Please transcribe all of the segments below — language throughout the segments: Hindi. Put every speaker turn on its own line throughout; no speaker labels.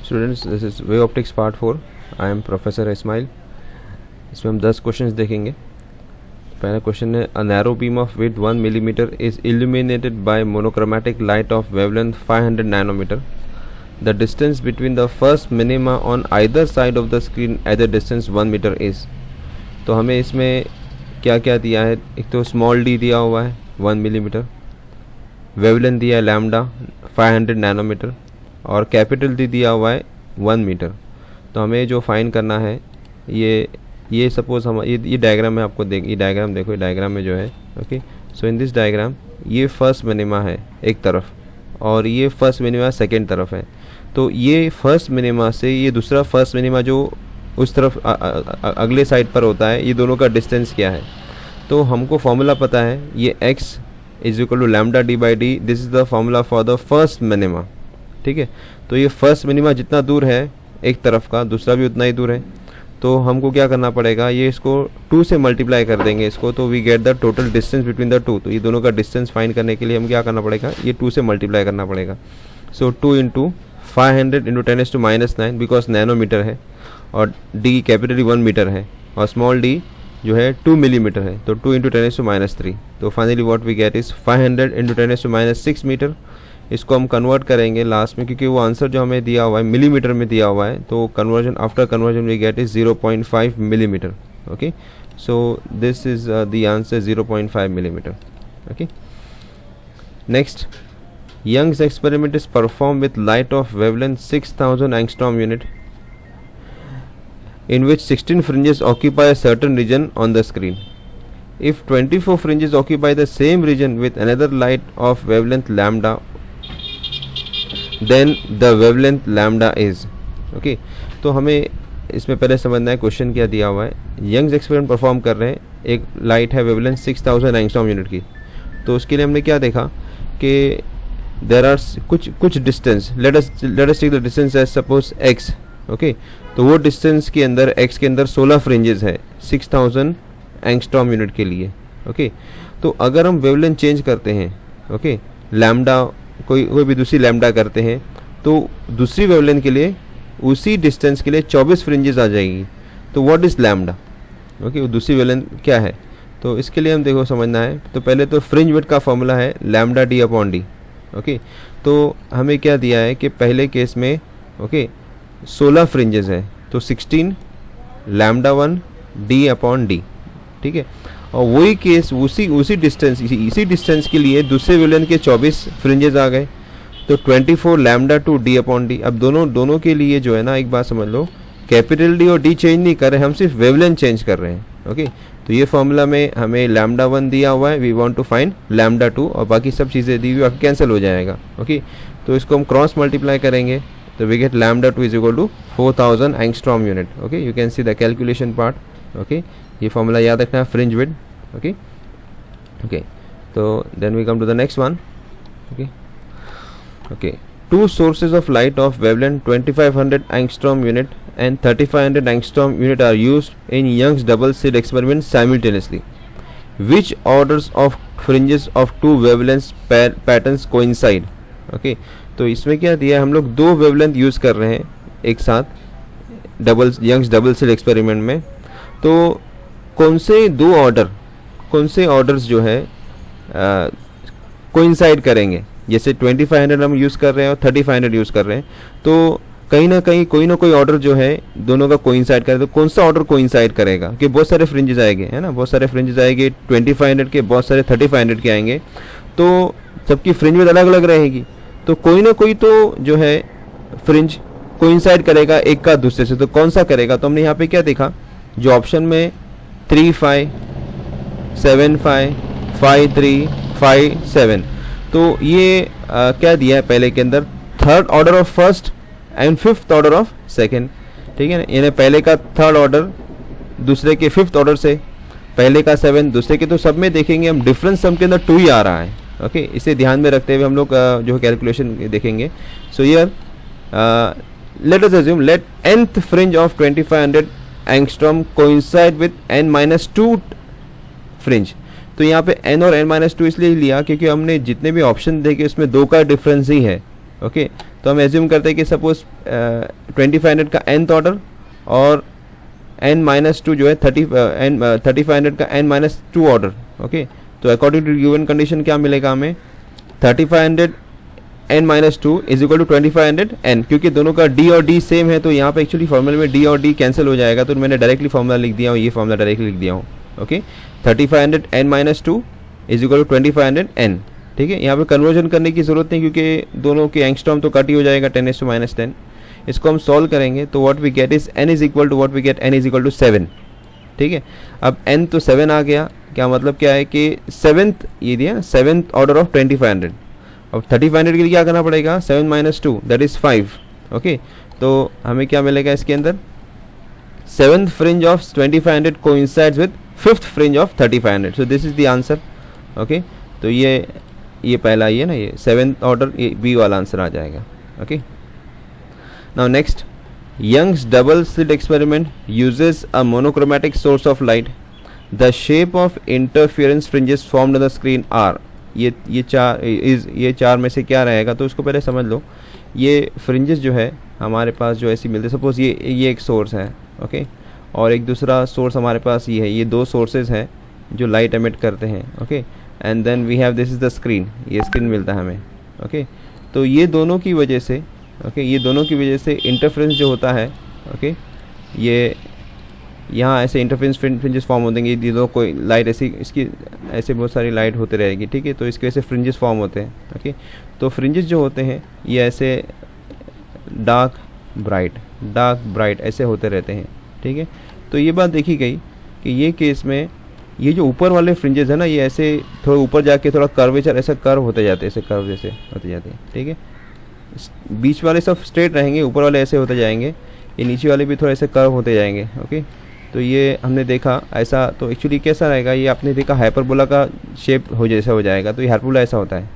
Students, this is wave optics part 4. I am professor Ismail. इसमें हम 10 क्वेश्चंस देखेंगे. पहला क्वेश्चन है, a narrow beam of width 1 millimetre is illuminated by monochromatic light of wavelength 500 nanometre. The distance between the first minima on either side of the screen at the distance 1 metre is. तो हमें इसमें क्या क्या दिया है? एक तो स्मॉल डी दिया हुआ है 1 मिलीमीटर, वेवलेंथ दिया है लैम्डा 500 नैनोमीटर और कैपिटल डी दिया हुआ है 1 मीटर. तो हमें जो फाइंड करना है ये सपोज हम ये डायग्राम में आपको ये डायग्राम देखो. ये डायग्राम में जो है okay, so in this diagram ये फर्स्ट मिनिमा है एक तरफ और ये फर्स्ट मिनिमा सेकेंड तरफ है. तो ये फर्स्ट मिनिमा से ये दूसरा फर्स्ट मिनिमा जो उस तरफ अगले साइड पर होता है, ये दोनों का डिस्टेंस क्या है? तो हमको फॉर्मूला पता है, ये x is equal to lambda D by D. This is the formula for the first minima. ठीक है, तो ये फर्स्ट मिनिमा जितना दूर है एक तरफ का, दूसरा भी उतना ही दूर है. तो हमको क्या करना पड़ेगा, ये इसको 2 से मल्टीप्लाई कर देंगे इसको, तो we get the total distance between the 2. तो ये दोनों का डिस्टेंस फाइंड करने के लिए हम क्या करना पड़ेगा, ये 2 से मल्टीप्लाई करना पड़ेगा. सो 2 इंटू 500 इंटू 10⁻⁹ बिकॉज नैनोमीटर है और डी कैपिटल 1 मीटर है और स्मॉल डी जो है 2 मिलीमीटर है. तो 2 इंटू 10⁻3. तो finally what we get is 500 into 10⁻6 metre. इसको हम कन्वर्ट करेंगे लास्ट में, क्योंकि वो आंसर जो हमें दिया हुआ है मिलीमीटर में दिया हुआ है, तो conversion after conversion we get is 0.5 millimetre. Okay, so this is the answer 0.5 millimetre. Okay, next, Young's experiment is performed with light of wavelength 6000 angstrom unit in which 16 fringes occupy a certain region on the screen. If 24 fringes occupy the same region with another light of wavelength lambda, then the wavelength lambda is. Okay, तो हमें इसमें पहले समझना है क्वेश्चन क्या दिया हुआ है. यंग्स एक्सपेरिमेंट परफॉर्म कर रहे हैं, एक लाइट है वेवलेंथ 6000 एंगस्ट्रॉम यूनिट की. तो उसके लिए हमने क्या देखा कि देर आर कुछ distance, let us take the distance as suppose x. Okay, तो वो डिस्टेंस के अंदर x के अंदर 16 फ्रिंजेस है 6000 एंगस्ट्रॉम यूनिट के लिए. ओके, तो अगर हम वेवलेंथ चेंज करते हैं, ओके, लैम्डा कोई भी दूसरी लैम्डा करते हैं, तो दूसरी वेवलेंथ के लिए उसी डिस्टेंस के लिए 24 फ्रिंजेस आ जाएगी. तो व्हाट इज लैम्डा? ओके, वो दूसरी वेवलेंथ क्या है? तो इसके लिए हम देखो समझना है. तो पहले तो फ्रिंज विड्थ का फॉर्मूला है lambda D upon D. Okay, तो हमें क्या दिया है कि पहले केस में ओके 16 फ्रिंजेस है, तो 16 लैम्डा 1 डी अपॉन डी. ठीक है, और वही केस उसी डिस्टेंस इसी डिस्टेंस के लिए दूसरे वेवलेंथ के 24 फ्रिंजेस आ गए, तो 24 लैम्डा 2 डी अपॉन डी. अब दोनों के लिए जो है ना, एक बात समझ लो, कैपिटल डी और डी चेंज नहीं कर रहे, हम सिर्फ वेवलेंथ चेंज कर रहे हैं. ओके, तो ये फॉर्मूला में हमें लैम्डा 1 दिया हुआ है, we want to find lambda 2 और बाकी सब चीज़ें दी हुई कैंसिल हो जाएगा. ओके, तो इसको हम क्रॉस मल्टीप्लाई करेंगे, तो we get lambda 2 is equal to 4000 angstrom unit. Okay, you can see the calculation part. Okay, ये फॉर्मूला याद रखना है, फ्रिंज विड्थ. ओके, ओके, तो then we come to the next one. Okay, okay, 2 sources of light of wavelength 2500 angstrom unit and 3500 angstrom unit are used in Young's double slit experiment simultaneously. Which orders of fringes of 2 wavelengths patterns coincide? Okay, तो इसमें क्या दिया है, हम लोग 2 वेवलेंथ यूज़ कर रहे हैं एक साथ यंग्स डबल स्लिट एक्सपेरिमेंट में. तो कौन से ऑर्डर्स जो है कोइंसाइड करेंगे? जैसे 2500 हम यूज़ कर रहे हैं और 3500 यूज़ कर रहे हैं, तो कहीं ना कहीं कोई ना कोई ऑर्डर जो है दोनों का कोइंसाइड करे. तो कौन सा ऑर्डर कोइंसाइड करेगा? कि बहुत सारे फ्रिंजेस आएंगे, है ना, बहुत सारे फ्रिंजेस आएंगे 2500 के, बहुत सारे 3500 के आएंगे, तो सबकी फ्रिंज विड्थ अलग अलग रहेगी. तो कोई ना कोई तो जो है फ्रिंज कोइंसाइड करेगा एक का दूसरे से. तो कौन सा करेगा? तो हमने यहाँ पे क्या देखा, जो ऑप्शन में 3 5 7 5 5 3 5 7, तो ये क्या दिया है पहले के अंदर, 3rd order of first and 5th order of second. ठीक है ना, यानी पहले का 3rd ऑर्डर दूसरे के 5th ऑर्डर से, पहले का 7 दूसरे के. तो सब में देखेंगे हम डिफरेंस सम के अंदर 2 ही आ रहा है. ओके, इसे ध्यान में रखते हुए हम लोग जो कैलकुलेशन देखेंगे. So here let us assume let nth fringe of 2500 angstrom coincide with n-2 fringe. तो यहाँ पे n और n-2 इसलिए लिया क्योंकि हमने जितने भी ऑप्शन देखे उसमें 2 का डिफरेंस ही है. ओके तो हम एज्यूम करते हैं कि सपोज 2500 का nth ऑर्डर और n-2 जो है 3500 का n-2 ऑर्डर। ओके तो अकॉर्डिंग टू गिवन कंडीशन क्या मिलेगा हमें, 3500 n-2 is equal to 2500 n, क्योंकि दोनों का d और d सेम है तो यहाँ पे एक्चुअली फॉर्मूला में d और d कैंसिल हो जाएगा, तो मैंने डायरेक्टली फॉर्मूला लिख दिया हूँ, ये फॉर्मूला डायरेक्टली लिख दिया हूँ। Okay 3500 n-2 is equal to 2500 n। ठीक है, यहाँ पे कन्वर्जन करने की ज़रूरत नहीं क्योंकि दोनों के एंगस्ट्रॉम तो कट ही हो जाएगा 10⁻⁻10। इसको हम सॉल्व करेंगे तो what we get is n is equal to what we get n is equal to 7। ठीक है, अब n तो 7 आ गया, क्या मतलब क्या है कि 7th ये दिया 7th ऑर्डर ऑफ 2500। अब 3500 के लिए क्या करना पड़ेगा, 7-2 दैट इज 5। ओके तो हमें क्या मिलेगा इसके अंदर, 7th fringe of 2500 coincides with 5th fringe of 3500, so this is the answer. Okay तो ये पहला ये ना, ये 7th ऑर्डर, ये बी वाला आंसर आ जाएगा। Okay now next, Young's double slit experiment uses a monochromatic source of light, the shape of interference fringes formed on the screen are. ये चार में से क्या रहेगा, तो इसको पहले समझ लो। ये फ्रिंजेस जो है हमारे पास जो ऐसी मिलती है, सपोज ये एक सोर्स है। ओके और एक दूसरा सोर्स हमारे पास ये है, ये दो सोर्सेज हैं जो लाइट एमिट करते हैं। Okay and then we have this is the screen, ये स्क्रीन मिलता है हमें। ओके तो ये दोनों की वजह से ये दोनों की वजह से इंटरफेरेंस जो होता है, ओके ये यहाँ ऐसे इंटरफेरेंस फ्रिंजेस फॉर्म होते हैं। ये दोनों कोई लाइट ऐसी इसकी ऐसे बहुत सारी लाइट होते रहेगी। ठीक है, तो इसके वजह से फ्रिंजेस फॉर्म होते हैं। ओके तो फ्रिंजेस जो होते हैं ये ऐसे डार्क ब्राइट ऐसे होते रहते हैं। ठीक है, तो ये बात देखी गई कि ये केस में ये जो ऊपर वाले फ्रिंजेस है ना, ये ऐसे थोड़ा ऊपर जाके थोड़ा कर्वेचर ऐसा कर्व होते जाते हैं, ऐसे कर्व जैसे होते जाते हैं। ठीक है, बीच वाले सब स्ट्रेट रहेंगे, ऊपर वाले ऐसे होते जाएंगे, ये नीचे वाले भी थोड़ा ऐसे कर्व होते जाएंगे। ओके तो ये हमने देखा ऐसा, तो एक्चुअली कैसा रहेगा, ये आपने देखा हाइपरबोला का शेप जैसा हो जाएगा, तो ये हाइपरबोला ऐसा होता है।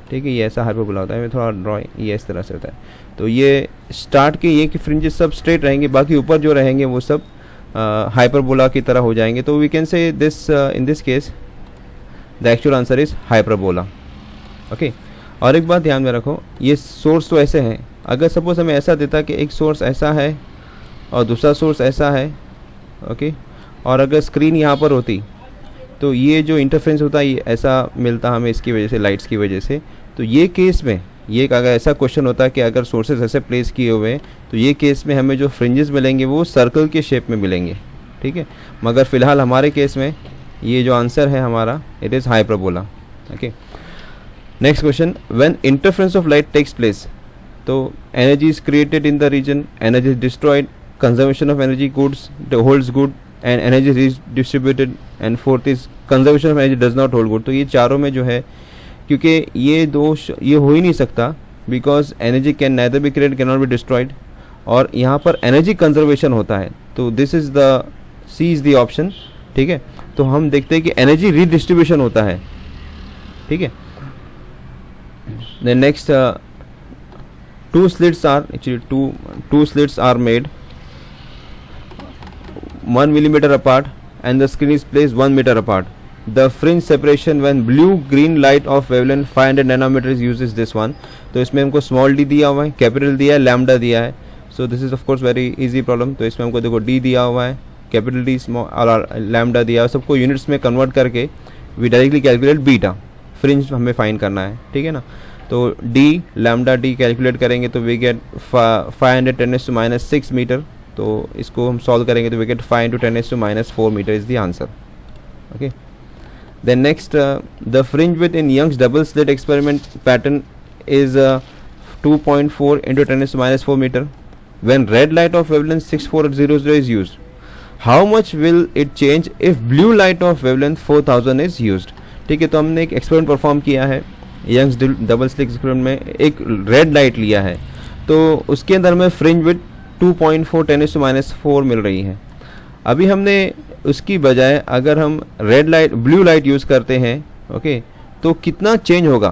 ठीक है, ये ऐसा हाइपरबोला होता है, मैं थोड़ा ड्राइंग ये इस तरह से होता है। तो ये स्टार्ट के ये कि फ्रिंजेस सब स्ट्रेट रहेंगे, बाकी ऊपर जो रहेंगे वो सब हाइपरबोला की तरह हो जाएंगे। तो we can say this in this case the actual answer is hyperbola. Okay और एक बात ध्यान में रखो, ये सोर्स तो ऐसे हैं, अगर सपोज हमें ऐसा देता कि एक सोर्स ऐसा है और दूसरा सोर्स ऐसा है। ओके और अगर स्क्रीन यहाँ पर होती तो ये जो इंटरफेरेंस होता है ये ऐसा मिलता हमें इसकी वजह से, लाइट्स की वजह से। तो ये केस में ये अगर ऐसा क्वेश्चन होता है कि अगर सोर्सेज ऐसे प्लेस किए हुए हैं तो ये केस में हमें जो फ्रिंजेस मिलेंगे वो सर्कल के शेप में मिलेंगे। ठीक है, मगर फिलहाल हमारे केस में ये जो आंसर है हमारा it is hyperbola. Okay next question, when interference of light takes place, तो energy is created in the region, energy is destroyed, conservation of energy goods holds good and energy is distributed, and fourth is conservation of energy does not hold good. तो ये चारों में जो है, क्योंकि ये दोष ये हो ही नहीं सकता, because energy can neither be created can not be destroyed, और यहाँ पर एनर्जी कंजर्वेशन होता है, तो this is the C is the option. ठीक है, तो हम देखते हैं कि एनर्जी रीडिस्ट्रीब्यूशन होता है। ठीक है, then next two slits are made 1 millimeter apart and the screen is placed 1 meter apart. The fringe separation when blue green light of wavelength 500 nanometers uses this one. तो इसमें हमको स्मॉल d दिया हुआ है, कैपिटल दिया है, लैम्डा दिया है। So this is of course very easy problem. तो इसमें हमको देखो d दिया हुआ है, कैपिटल d स्मॉल और लैम्डा दिया है, सबको यूनिट्स में कन्वर्ट करके we directly calculate beta fringe हमें फाइंड करना है। ठीक है ना, तो d लैम्डा d कैलकुलेट करेंगे तो वी गेट 510⁻⁻6 मीटर। तो इसको हम सॉल्व करेंगे तो we get 5 × 10⁻⁴ metre is the answer. Okay then next, the fringe with in Young's double slit experiment pattern is 2.4 × 10⁻⁴ metre. When red light of wavelength 6400 is used, how much will it change if blue light of wavelength 4000 is used. ठीक है, तो हमने एक एक्सपेरिमेंट परफॉर्म किया है यंग्स डबल स्लिट एक्सपेरिमेंट में, एक रेड लाइट लिया है, तो उसके अंदर में फ्रिंज विथ 2.4 10⁻⁴ मिल रही है। अभी हमने उसकी बजाय अगर हम ब्लू लाइट यूज़ करते हैं, ओके तो कितना चेंज होगा,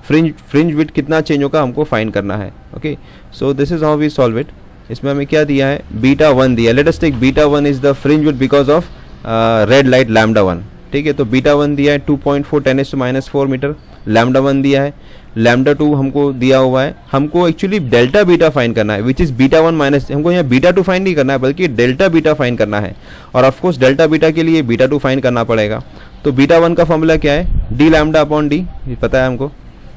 फ्रिंज विथ कितना चेंज होगा हमको फाइंड करना है। Okay so this is how we solve it. इसमें हमें क्या दिया है, बीटा 1 दिया, let us take beta 1 is the fringe with because of red light lambda 1। ठीक है, तो बीटा 1 दिया है 2.4 10⁻⁴ मीटर, लैम्डा 1 दिया है, लैम्डा 2 हमको दिया हुआ है। हमको एक्चुअली डेल्टा बीटा फाइंड करना है, विच इज़ बीटा 1 माइनस, हमको यहाँ बीटा 2 फाइंड नहीं करना है बल्कि डेल्टा बीटा फाइंड करना है। और ऑफकोर्स डेल्टा बीटा के लिए बीटा 2 फाइंड करना पड़ेगा। तो बीटा 1 का फॉर्मूला क्या है, डी लैम्डा अपॉन डी, ये पता है हमको।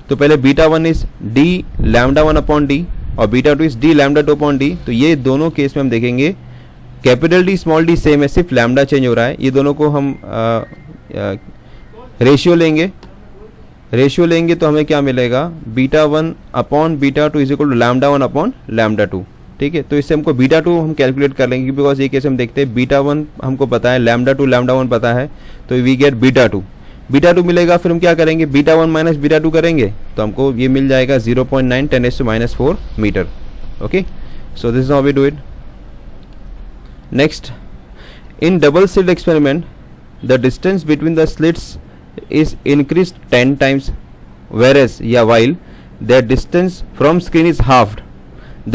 तो पहले beta 1 is D lambda 1 upon D और beta 2 is D lambda 2 upon D. तो ये दोनों केस में हम देखेंगे capital D small D same है, सिर्फ लैम्डा चेंज हो रहा है। ये दोनों को हम रेशियो लेंगे तो हमें क्या मिलेगा, beta 1 upon beta 2 is equal to lambda 1 upon lambda 2। ठीक है, तो इससे हमको बीटा 2 हम कैलकुलेट कर लेंगे, बिकॉज ये केस हम देखते हैं बीटा 1 हमको पता है, लैम्डा 2 लैम्डा 1 पता है, तो वी गेट बीटा 2। बीटा 2 मिलेगा, फिर हम क्या करेंगे, बीटा 1 माइनस बीटा 2 करेंगे तो हमको ये मिल जाएगा 0.9 10⁻⁻⁴ metre. Okay, so this is how we do it. Next, in double slit experiment the distance between the slits is increased 10 times, whereas while their distance from screen is halved,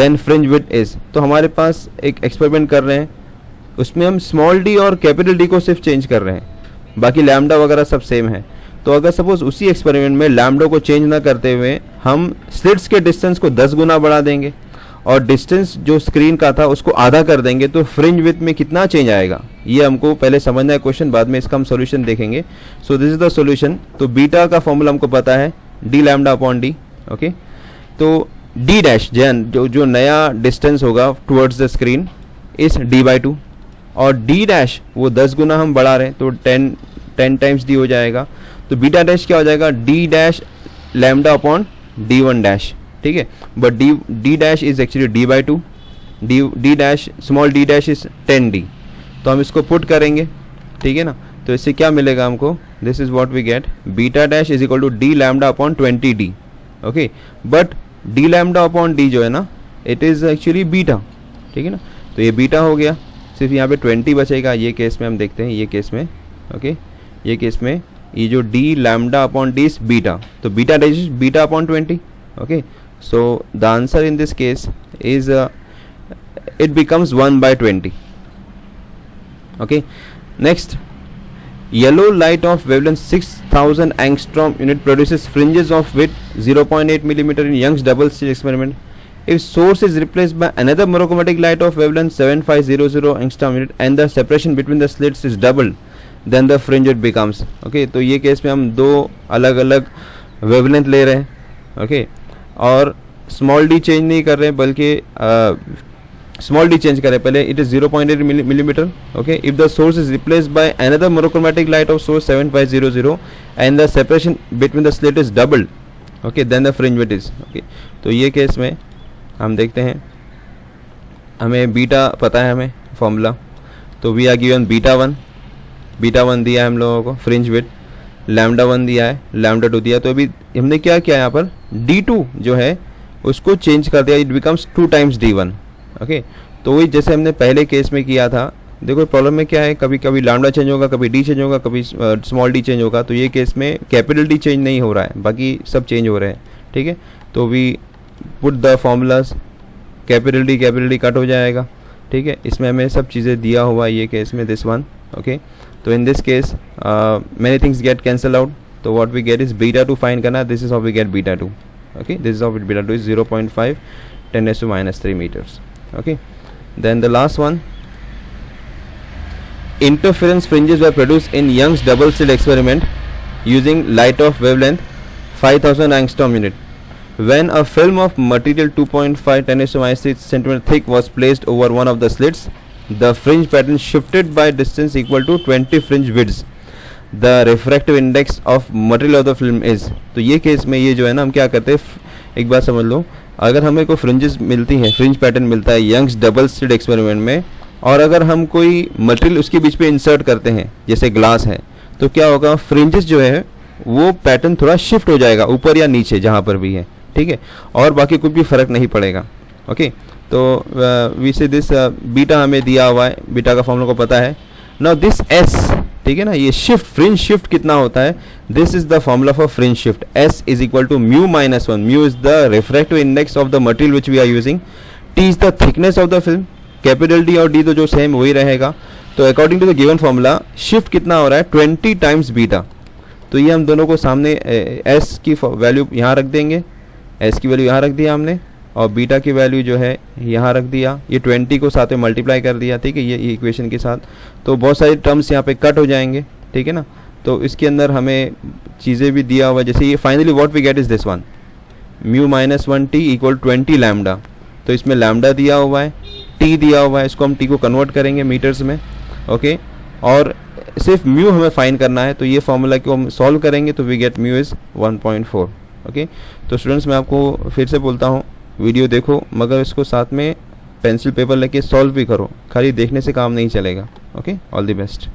then fringe width is। तो हमारे पास एक एक्सपेरिमेंट कर रहे हैं, उसमें हम स्मॉल डी और कैपिटल डी को सिर्फ चेंज कर रहे हैं, बाकी लैम्डा वगैरह सब सेम है। तो अगर सपोज उसी एक्सपेरिमेंट में लैम्डा को चेंज ना करते हुए हम स्लिट्स के डिस्टेंस को 10 गुना बढ़ा देंगे और डिस्टेंस जो स्क्रीन का था उसको आधा कर देंगे, तो फ्रिंज विड्थ में कितना चेंज आएगा, ये हमको पहले समझना है क्वेश्चन, बाद में इसका हम सॉल्यूशन देखेंगे। सो दिस इज द सॉल्यूशन। तो बीटा का फॉर्मूला हमको पता है D lambda upon D. Okay, तो डी डैश जो नया डिस्टेंस होगा towards the screen is d/2 और डी डैश वो 10 गुना हम बढ़ा रहे हैं तो 10 टाइम्स डी हो जाएगा। तो बीटा डैश क्या हो जाएगा, D dash lambda upon d1 dash. ठीक है, but D dash is actually d/2, D dash small D dash is 10d। तो हम इसको पुट करेंगे, ठीक है ना, तो इससे क्या मिलेगा हमको, this is what we get, beta dash is equal to D lambda upon 20d। Okay, but D lambda upon D जो है ना, इट इज एक्चुअली बीटा। ठीक है ना, तो ये बीटा हो गया, सिर्फ यहाँ पे 20 बचेगा। ये केस में हम देखते हैं, ये केस में ओके, ये केस में ये जो D lambda upon D is beta, तो beta dash is beta upon 20। Okay, so the answer in this case is it becomes 1/20. Okay, next, yellow light of wavelength 6000 angstrom unit produces fringes of width 0.8 mm in Young's double slit experiment. If source is replaced by another monochromatic light of wavelength 7500 angstrom unit and the separation between the slits is doubled, then the fringe width becomes। okay, तो ये केस में हम दो अलग अलग वेवलेंथ ले रहे हैं। ओके, और स्मॉल डी चेंज नहीं कर रहे हैं बल्कि स्मॉल डी चेंज कर रहे हैं। पहले it is 0.8 millimetre. Okay, if the source is replaced by another monochromatic light of source 7500 and the separation between the slit is doubled, okay, then the fringe width is. Okay, तो ये केस में हम देखते हैं, हमें बीटा पता है, हमें फॉर्मूला, तो वी आर गिवन बीटा 1 दिया है हम लोगों को, फ्रिंज विड्थ लैम्डा 1 दिया है, लैम्डा 2 दिया। तो अभी हमने क्या किया यहाँ पर, d2 जो है उसको चेंज कर दिया, it becomes 2 times d1। Okay, तो वही जैसे हमने पहले केस में किया था। देखो प्रॉब्लम में क्या है, कभी कभी लैम्डा चेंज होगा, कभी डी चेंज होगा, कभी स्मॉल डी चेंज होगा। तो ये केस में कैपिटल डी चेंज नहीं हो रहा है, बाकी सब चेंज हो रहे हैं। ठीक है, तो we put the formulas, capital D cut हो जाएगा। ठीक है, इसमें हमें सब चीज़ें दिया हुआ है ये केस में, दिस वन। ओके, तो in this case many things get cancel out, तो what we get is beta 2 find करना, this is how we get beta 2। okay, this is how it beta 2 is 0.5 10⁻³ meters। okay, then the last one, interference fringes were produced in Young's double slit experiment using light of wavelength 5000 angstrom unit. When a film of material 2.5 10⁻³ centimeter thick was placed over one of the slits, the fringe pattern shifted by distance equal to 20 fringe widths. The refractive index of material of the film is. तो ये केस में ये जो है ना, हम क्या करते हैं, एक बात समझ लो, अगर हमें कोई फ्रिंजेस मिलती हैं, फ्रिंज पैटर्न मिलता है यंग्स डबल स्लिट एक्सपेरिमेंट में, और अगर हम कोई मटेरियल उसके बीच पे इंसर्ट करते हैं, जैसे ग्लास है, तो क्या होगा, फ्रिंजेस जो है वो पैटर्न थोड़ा शिफ्ट हो जाएगा ऊपर या नीचे जहाँ पर भी है। ठीक है, और बाकी कुछ भी फर्क नहीं पड़ेगा। ओके, तो वी से दिस बीटा हमें दिया हुआ है, बीटा का फॉर्मूला को पता है। नाउ दिस एस, ठीक है ना, ये शिफ्ट, फ्रिंज शिफ्ट कितना होता है, this is the formula for fringe shift, S is equal to mu minus 1। Mu is the refractive index of the material which we are using, T is the thickness of the film, capital D और डी तो जो सेम वही रहेगा। तो according to the given formula shift कितना हो रहा है, 20 टाइम्स बीटा। तो ये हम दोनों को सामने एस की वैल्यू यहाँ रख देंगे, एस की वैल्यू यहाँ रख दिया हमने, और बीटा की वैल्यू जो है यहाँ रख दिया, ये 20 को साथ में मल्टीप्लाई कर दिया, ठीक है, ये इक्वेशन के साथ। तो बहुत सारी टर्म्स यहाँ पे कट हो जाएंगे, ठीक है ना। तो इसके अंदर हमें चीज़ें भी दिया हुआ है, जैसे ये finally what we get is this one, mu minus 1t equal 20 lambda. तो इसमें लैम्डा दिया हुआ है, टी दिया हुआ है, इसको हम टी को कन्वर्ट करेंगे मीटर्स में, ओके। और सिर्फ म्यू हमें फाइंड करना है, तो ये फॉर्मूला को हम सॉल्व करेंगे तो we get mu is 1.4, okay. तो स्टूडेंट्स मैं आपको फिर से बोलता हूँ, वीडियो देखो मगर इसको साथ में पेंसिल पेपर लेके सॉल्व भी करो, खाली देखने से काम नहीं चलेगा, ओके। All the best.